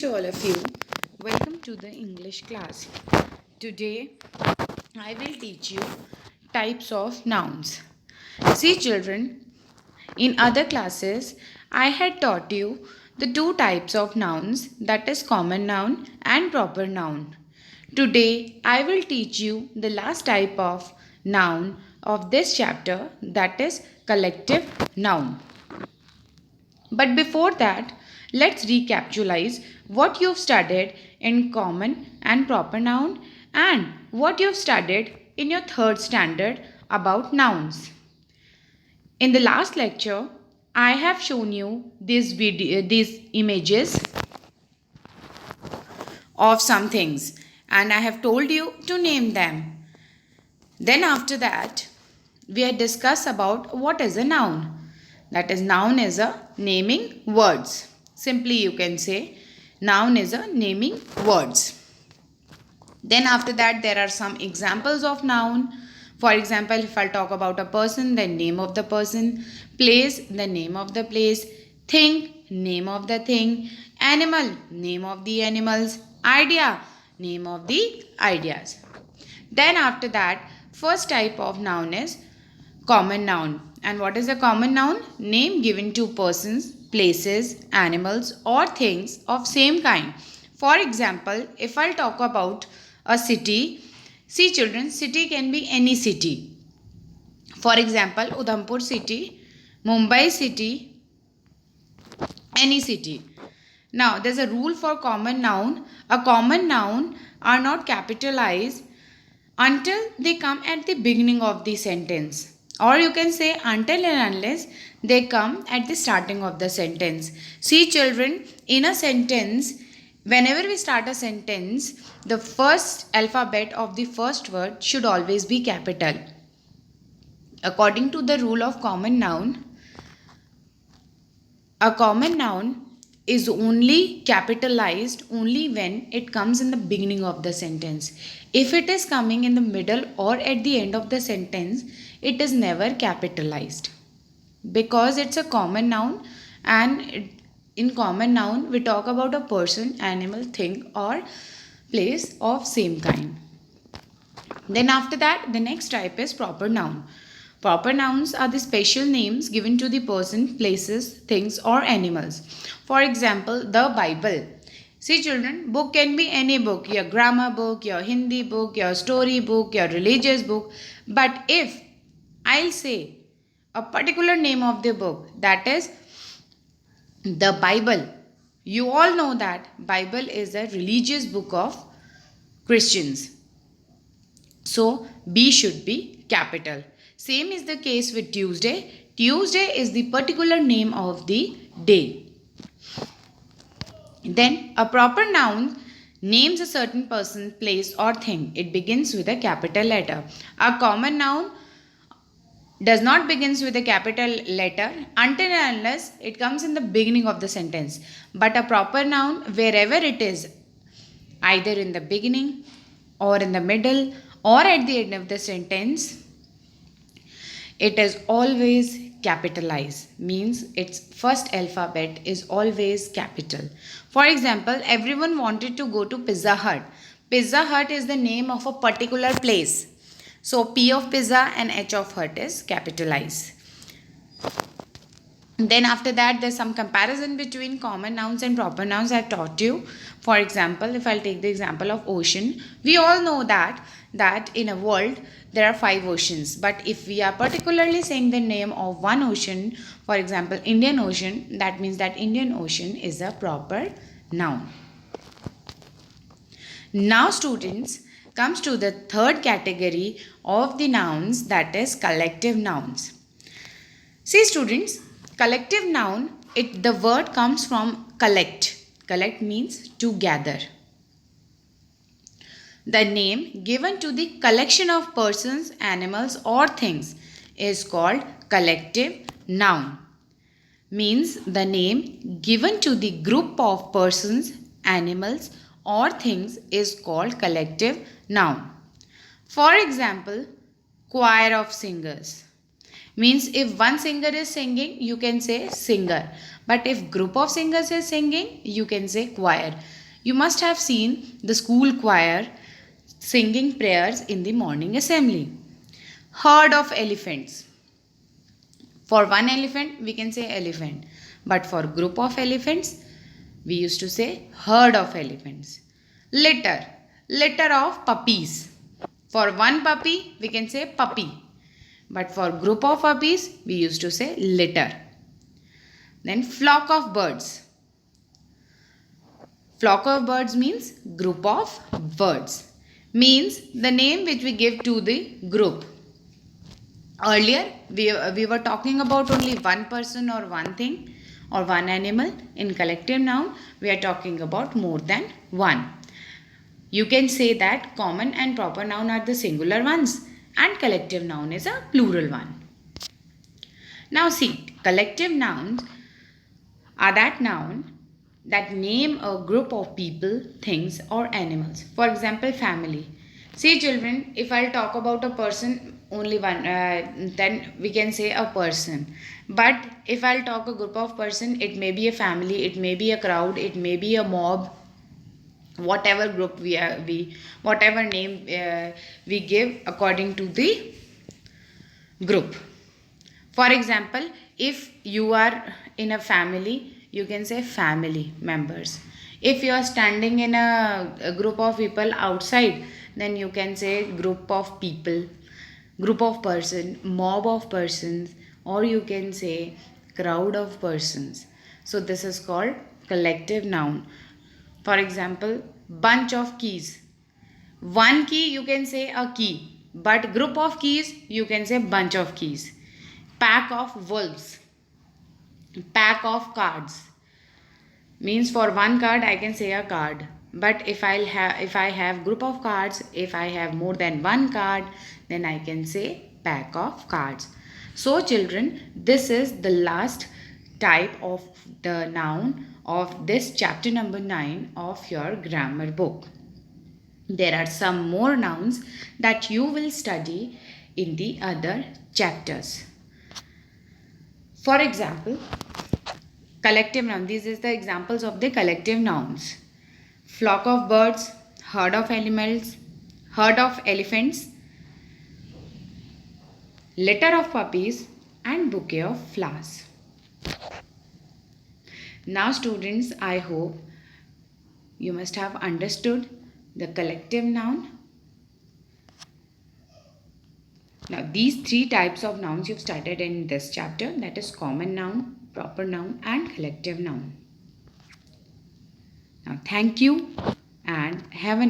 To all of you, welcome to the English class. Today I will teach you types of nouns. See children, in other classes I had taught you the two types of nouns, that is common noun and proper noun. Today I will teach you the last type of noun of this chapter, that is collective noun. But before that, let's recapitalize what you've studied in common and proper noun and what you've studied in your third standard about nouns. In the last lecture, I have shown you these images of some things and I have told you to name them. Then after that, we had discussed about what is a noun. That is, noun is a naming words. Simply you can say noun is a naming words. Then after that there are some examples of noun. For example, if I'll talk about a person, then name of the person, place, the name of the place, thing, name of the thing, animal, name of the animals, idea, name of the ideas. Then after that, first type of noun is common noun. And what is a common noun? Name given to persons, places, animals or things of same kind. For example, if I'll talk about a city, see children, city can be any city. For example, Udhampur city, Mumbai city, any city. Now, there's a rule for common noun. A common noun are not capitalized until they come at the beginning of the sentence, or you can say until and unless they come at the starting of the sentence. See children, in a sentence, whenever we start a sentence, the first alphabet of the first word should always be capital. According to the rule of common noun, a common noun is only capitalized only when it comes in the beginning of the sentence. If it is coming in the middle or at the end of the sentence, it is never capitalized because it's a common noun, and in common noun we talk about a person, animal, thing or place of same kind. Then after that, the next type is proper noun. Proper nouns are the special names given to the person, places, things or animals. For example, the Bible. See children, book can be any book, your grammar book, your Hindi book, your story book, your religious book. But if I'll say a particular name of the book, that is the Bible, you all know that Bible is a religious book of Christians. So B should be capital. Same is the case with Tuesday. Tuesday is the particular name of the day. Then a proper noun names a certain person, place or thing. It begins with a capital letter. A common noun does not begins with a capital letter until and unless it comes in the beginning of the sentence. But a proper noun, wherever it is, either in the beginning or in the middle or at the end of the sentence, it is always capitalized, means its first alphabet is always capital. For example, everyone wanted to go to Pizza Hut. Pizza Hut is the name of a particular place. So P of pizza and H of hut is capitalized. Then after that, there's some comparison between common nouns and proper nouns I've taught you. For example, if I'll take the example of ocean, we all know that in a world there are 5 oceans. But if we are particularly saying the name of one ocean, for example, Indian Ocean, that means that Indian Ocean is a proper noun. Now students, comes to the third category of the nouns, that is collective nouns. See students, collective noun, the word comes from collect. Collect means to gather. The name given to the collection of persons, animals or things is called collective noun. Means the name given to the group of persons, animals or things is called collective noun. For example, choir of singers Means if one singer is singing, you can say singer. But if group of singers is singing, you can say choir. You must have seen the school choir singing prayers in the morning assembly. Herd of elephants. For one elephant, we can say elephant. But for group of elephants, we used to say herd of elephants. Litter. Litter of puppies. For one puppy, we can say puppy. But for group of puppies, we used to say litter. Then flock of birds. Flock of birds means group of birds. Means the name which we give to the group. Earlier, we were talking about only one person or one thing or one animal. In collective noun, we are talking about more than one. You can say that common and proper noun are the singular ones and collective noun is a plural one. Now see, collective nouns are that noun that name a group of people, things or animals. For example, family. See children, if I'll talk about a person, only one, then we can say a person. But if I'll talk a group of person, it may be a family, it may be a crowd, it may be a mob. Whatever group whatever name we give according to the group. For example, if you are in a family, you can say family members. If you are standing in a group of people outside, then you can say group of people, group of person, mob of persons, or you can say crowd of persons. So this is called collective noun. For example, bunch of keys. One key you can say a key, but group of keys you can say bunch of keys. Pack of wolves. Pack of cards. Means for one card I can say a card. But if I have group of cards, if I have more than one card, then I can say pack of cards. So children, this is the last type of the noun of this chapter number 9 of your grammar book. There are some more nouns that you will study in the other chapters. For example, collective noun. These is the examples of the collective nouns. Flock of birds, herd of animals, herd of elephants, litter of puppies and bouquet of flowers. Now students, I hope you must have understood the collective noun. Now these three types of nouns you've studied in this chapter, that is common noun, proper noun and collective noun. Now thank you and have a nice